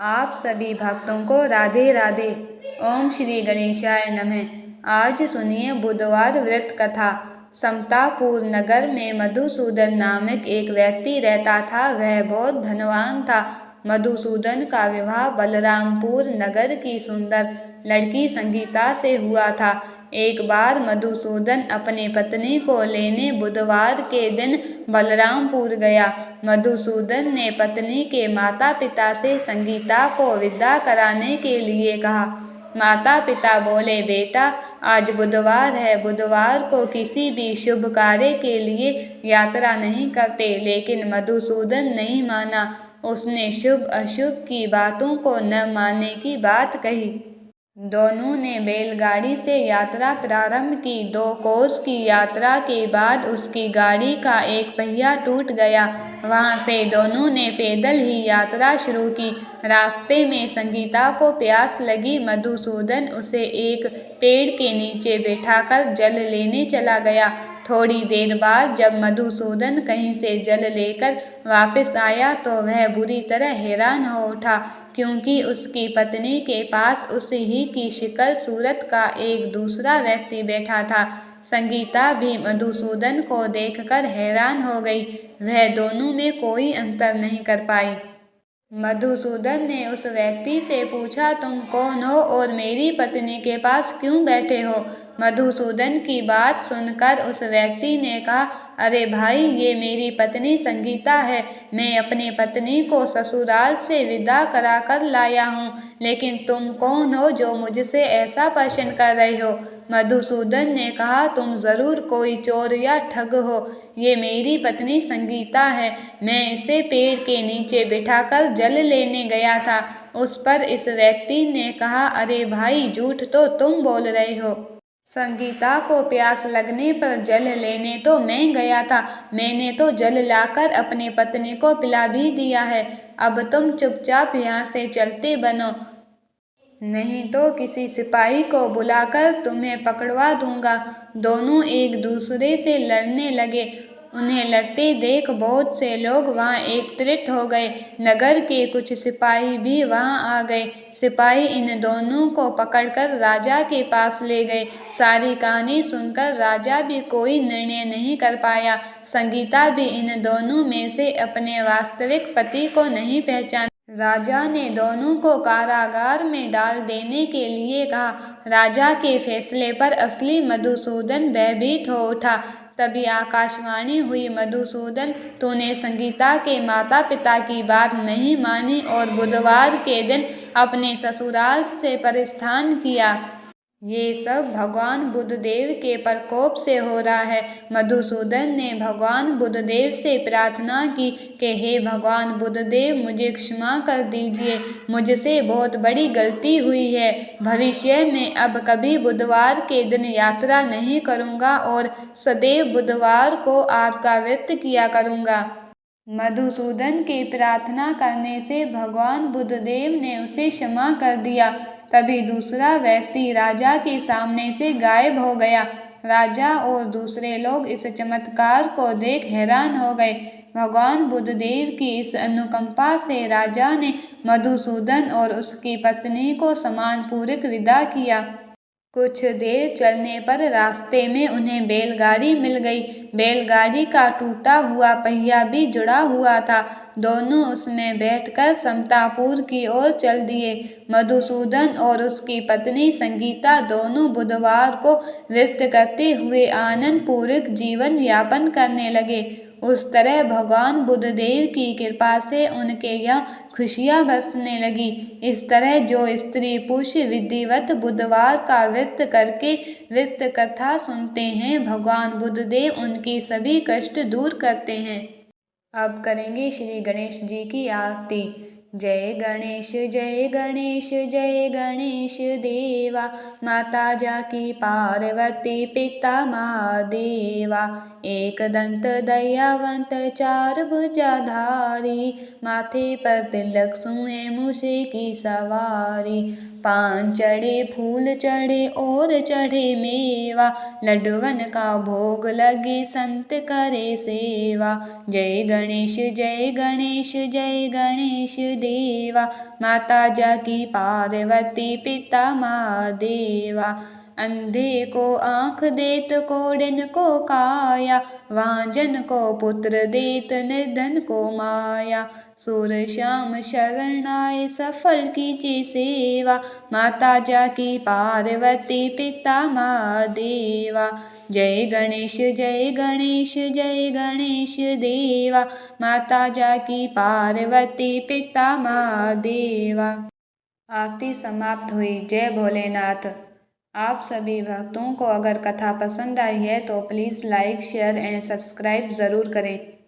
आप सभी भक्तों को राधे राधे। ओम श्री गणेशाय नमः। आज सुनिए बुधवार व्रत कथा। समतापुर नगर में मधुसूदन नामक एक व्यक्ति रहता था। वह बहुत धनवान था। मधुसूदन का विवाह बलरामपुर नगर की सुंदर लड़की संगीता से हुआ था। एक बार मधुसूदन अपनी पत्नी को लेने बुधवार के दिन बलरामपुर गया। मधुसूदन ने पत्नी के माता पिता से संगीता को विदा कराने के लिए कहा। माता पिता बोले, बेटा आज बुधवार है, बुधवार को किसी भी शुभ कार्य के लिए यात्रा नहीं करते। लेकिन मधुसूदन नहीं माना। उसने शुभ अशुभ की बातों को न मानने की बात कही। दोनों ने बैलगाड़ी से यात्रा प्रारंभ की। 2 कोस की यात्रा के बाद उसकी गाड़ी का एक पहिया टूट गया। वहां से दोनों ने पैदल ही यात्रा शुरू की। रास्ते में संगीता को प्यास लगी। मधुसूदन उसे एक पेड़ के नीचे बैठाकर जल लेने चला गया। थोड़ी देर बाद जब मधुसूदन कहीं से जल लेकर वापस आया तो वह बुरी तरह हैरान हो उठा, क्योंकि उसकी पत्नी के पास उसी ही की शक्ल सूरत का एक दूसरा व्यक्ति बैठा था। संगीता भी मधुसूदन को देखकर हैरान हो गई। वह दोनों में कोई अंतर नहीं कर पाई। मधुसूदन ने उस व्यक्ति से पूछा, तुम कौन हो और मेरी पत्नी के पास क्यों बैठे हो? मधुसूदन की बात सुनकर उस व्यक्ति ने कहा, अरे भाई, ये मेरी पत्नी संगीता है। मैं अपनी पत्नी को ससुराल से विदा करा कर लाया हूँ। लेकिन तुम कौन हो जो मुझसे ऐसा प्रश्न कर रहे हो? मधुसूदन ने कहा, तुम जरूर कोई चोर या ठग हो। ये मेरी पत्नी संगीता है। मैं इसे पेड़ के नीचे बिठाकर जल लेने गया था। उस पर इस व्यक्ति ने कहा, अरे भाई, झूठ तो तुम बोल रहे हो। संगीता को प्यास लगने पर जल लेने तो मैं गया था। मैंने तो जल लाकर अपनी पत्नी को पिला भी दिया है। अब तुम चुपचाप यहाँ से चलते बनो, नहीं तो किसी सिपाही को बुलाकर तुम्हें पकड़वा दूंगा। दोनों एक दूसरे से लड़ने लगे। उन्हें लड़ते देख बहुत से लोग वहां एकत्रित हो गए। नगर के कुछ सिपाही भी वहां आ गए। सिपाही इन दोनों को पकड़कर राजा के पास ले गए। सारी कहानी सुनकर राजा भी कोई निर्णय नहीं कर पाया। संगीता भी इन दोनों में से अपने वास्तविक पति को नहीं पहचान। राजा ने दोनों को कारागार में डाल देने के लिए कहा। राजा के फैसले पर असली मधुसूदन भयभीत हो उठा। तभी आकाशवाणी हुई, मधुसूदन, तूने संगीता के माता पिता की बात नहीं मानी और बुधवार के दिन अपने ससुराल से प्रस्थान किया। ये सब भगवान बुद्धदेव के प्रकोप से हो रहा है। मधुसूदन ने भगवान बुद्धदेव से प्रार्थना की कि हे भगवान बुद्धदेव, मुझे क्षमा कर दीजिए। मुझसे बहुत बड़ी गलती हुई है। भविष्य में अब कभी बुधवार के दिन यात्रा नहीं करूँगा और सदैव बुधवार को आपका व्रत किया करूँगा। मधुसूदन के प्रार्थना करने से भगवान बुद्धदेव ने उसे क्षमा कर दिया। तभी दूसरा व्यक्ति राजा के सामने से गायब हो गया। राजा और दूसरे लोग इस चमत्कार को देख हैरान हो गए। भगवान बुद्धदेव की इस अनुकंपा से राजा ने मधुसूदन और उसकी पत्नी को सम्मानपूर्वक विदा किया। कुछ देर चलने पर रास्ते में उन्हें बैलगाड़ी मिल गई। बैलगाड़ी का टूटा हुआ पहिया भी जुड़ा हुआ था। दोनों उसमें बैठकर समतापुर की ओर चल दिए। मधुसूदन और उसकी पत्नी संगीता दोनों बुधवार को व्रत करते हुए आनंद पूर्वक जीवन यापन करने लगे। उस तरह भगवान बुद्धदेव की कृपा से उनके यहाँ खुशियाँ बरसने लगी। इस तरह जो स्त्री पुरुष विधिवत बुधवार का व्रत करके व्रत कथा सुनते हैं, भगवान बुद्धदेव उनकी सभी कष्ट दूर करते हैं। अब करेंगे श्री गणेश जी की आरती। जय गणेश जय गणेश जय गणेश देवा, माता जाकी पार्वती पिता महादेवा। एक दंत दयावंत चार भुजाधारी, माथे पर तिलक सोए मूसे की सवारी। पान चढ़े फूल चढ़े और चढ़े मेवा, लड्डुवन का भोग लगे संत करे सेवा। जय गणेश जय गणेश जय गणेश देवा, माता जाकी पार्वती पिता महादेवा। अंधे को आँख देत कोढ़िन को काया, वांझन को पुत्र देत निर्धन को माया। सूर श्याम शरण आए सफल कीजिए सेवा, माता जाकी पार्वती पिता महादेवा। जय गणेश जय गणेश जय गणेश देवा, माता जाकी पार्वती पिता महादेवा। आरती समाप्त हुई। जय भोलेनाथ। आप सभी भक्तों को अगर कथा पसंद आई है तो please like share and subscribe ज़रूर करें।